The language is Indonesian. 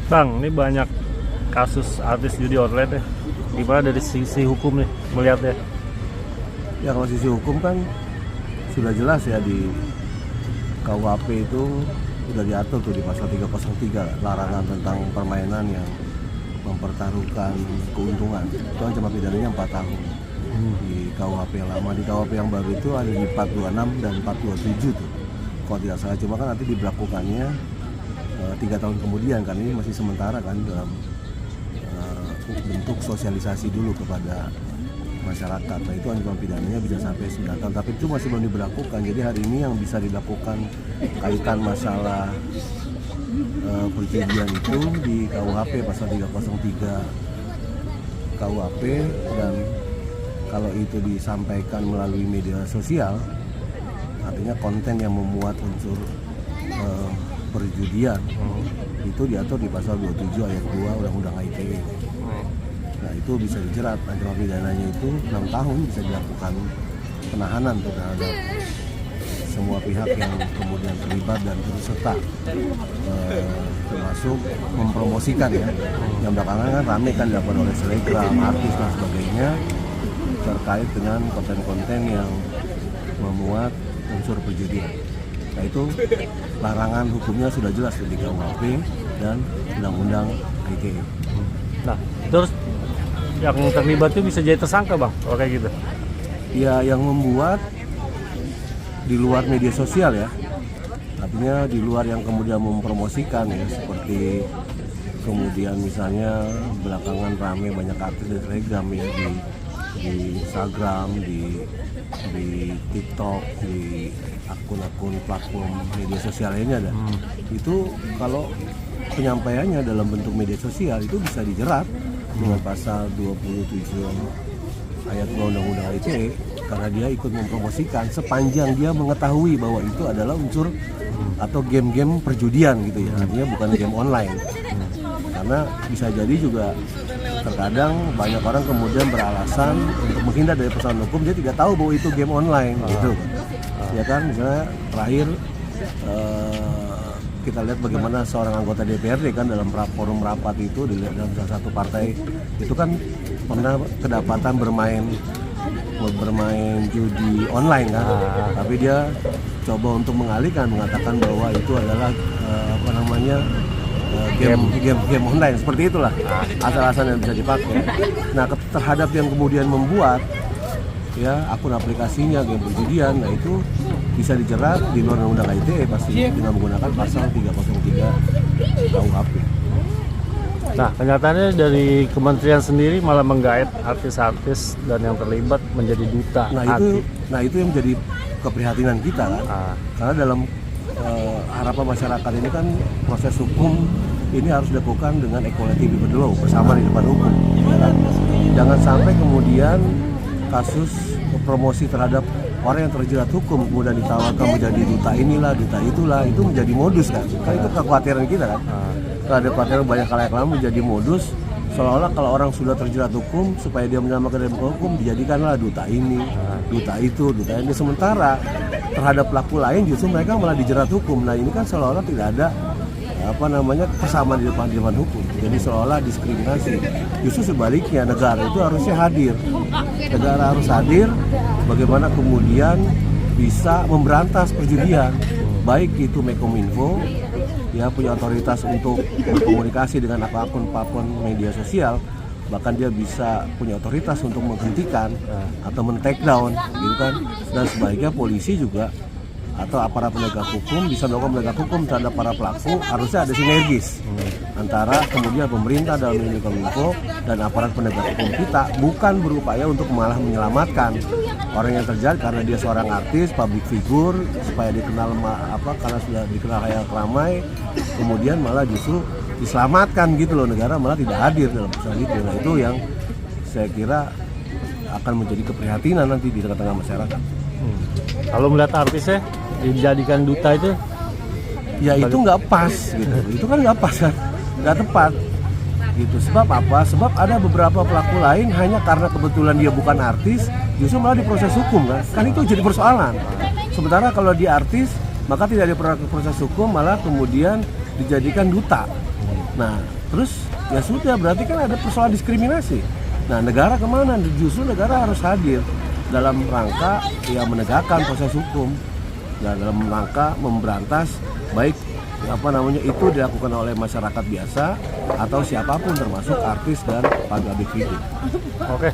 Bang, ini banyak kasus artis judi online ya. Gimana dari sisi hukum nih melihatnya? Ya kalau sisi hukum kan sudah jelas ya di KUHP itu sudah diatur tuh di pasal 303 larangan tentang permainan yang mempertaruhkan keuntungan. Itu ancaman pidananya 4 tahun di KUHP yang lama. Di KUHP yang baru itu ada di 426 dan 427 tuh. Kalau tidak salah, cuma kan nanti diberlakukannya 3 tahun kemudian kan, ini masih sementara kan dalam bentuk sosialisasi dulu kepada masyarakat. Nah itu ancaman pidananya bisa sampai 9 tahun, tapi itu masih belum diberlakukan. Jadi hari ini yang bisa dilakukan kaitan masalah perjudian itu di KUHP pasal 303 KUHP, dan kalau itu disampaikan melalui media sosial, artinya konten yang memuat unsur perjudian itu diatur di pasal 27 ayat 2 Undang-Undang ITE. Nah itu bisa dijerat, ancaman pidananya itu 6 tahun, bisa dilakukan penahanan terhadap semua pihak yang kemudian terlibat dan turut serta, termasuk mempromosikan ya. Yang belakangan kan rame kan dilakukan oleh selebgram, artis dan sebagainya terkait dengan konten-konten yang memuat unsur perjudian. Nah itu larangan hukumnya sudah jelas di KUHP dan Undang-Undang ITE. Nah, terus yang terlibat itu bisa jadi tersangka bang, kalau kayak gitu? Ya yang membuat di luar media sosial ya, artinya di luar yang kemudian mempromosikan ya, seperti kemudian misalnya belakangan rame banyak artis di Telegram ya, di Instagram, di TikTok, di akun-akun platform media sosial lainnya ada. Itu kalau penyampaiannya dalam bentuk media sosial itu bisa dijerat dengan pasal 27 ayat 2 Undang-Undang ITE, karena dia ikut mempromosikan sepanjang dia mengetahui bahwa itu adalah unsur atau game-game perjudian gitu ya, artinya bukan game online. Karena bisa jadi juga terkadang banyak orang kemudian beralasan untuk menghindar dari persoalan hukum, dia tidak tahu bahwa itu game online gitu. Ya kan, misalnya terakhir kita lihat bagaimana seorang anggota DPRD kan dalam forum rapat itu dalam salah satu partai itu kan pernah kedapatan bermain judi online kan, tapi dia coba untuk mengalihkan, mengatakan bahwa itu adalah game online, seperti itulah asal-asalan yang bisa dipakai. Nah terhadap yang kemudian membuat ya akun aplikasinya game perjudian, nah itu bisa dijerat di luar Undang-Undang ITE pasti dengan menggunakan pasal 303 KUHP. Nah kenyataannya dari kementerian sendiri malah menggait artis-artis dan yang terlibat menjadi duta. Nah itu yang menjadi keprihatinan kita kan, karena dalam harapan masyarakat ini kan proses hukum ini harus dilakukan dengan equality before the law, bersama di depan hukum. Jangan sampai kemudian kasus promosi terhadap orang yang terjerat hukum kemudian ditawarkan menjadi duta inilah, duta itulah, itu menjadi modus kan. Kan itu kekhawatiran kita kan. Kalau ada kekhawatiran banyak khalayak lama menjadi modus, seolah-olah kalau orang sudah terjerat hukum, supaya dia menyelamatkan dari hukum, dijadikanlah duta ini, duta itu, duta ini. Sementara terhadap pelaku lain justru mereka malah dijerat hukum. Nah ini kan seolah-olah tidak ada persamaan di depan hukum. Jadi seolah diskriminasi. Justru sebaliknya, negara itu harusnya hadir. Negara harus hadir bagaimana kemudian bisa memberantas perjudian. Baik itu Menkominfo ya punya otoritas untuk berkomunikasi dengan akun media sosial, bahkan dia bisa punya otoritas untuk menghentikan atau men-take down gitu kan. Dan sebaiknya polisi juga atau aparat penegak hukum bisa melakukan penegak hukum terhadap para pelaku. Harusnya ada sinergis antara kemudian pemerintah dalam ini Kominfo dan aparat penegak hukum kita, bukan berupaya untuk malah menyelamatkan orang yang terjerat karena dia seorang artis, public figure, supaya dikenal karena sudah dikenal khalayak ramai, kemudian malah justru diselamatkan gitu loh. Negara malah tidak hadir dalam persoalan itu. Nah itu yang saya kira akan menjadi keprihatinan nanti di tengah-tengah masyarakat. Kalau melihat artisnya dijadikan duta itu ya itu nggak pas gitu. Itu kan nggak pas kan, nggak tepat gitu. Sebab apa? Sebab ada beberapa pelaku lain hanya karena kebetulan dia bukan artis justru malah diproses hukum kan itu jadi persoalan. Sementara kalau dia artis maka tidak ada proses hukum, malah kemudian dijadikan duta. Nah terus ya sudah, berarti kan ada persoalan diskriminasi. Nah, negara kemana? Justru negara harus hadir dalam rangka ya menegakkan proses hukum, dan dalam rangka memberantas baik itu dilakukan oleh masyarakat biasa atau siapapun termasuk artis dan public figure. Oke.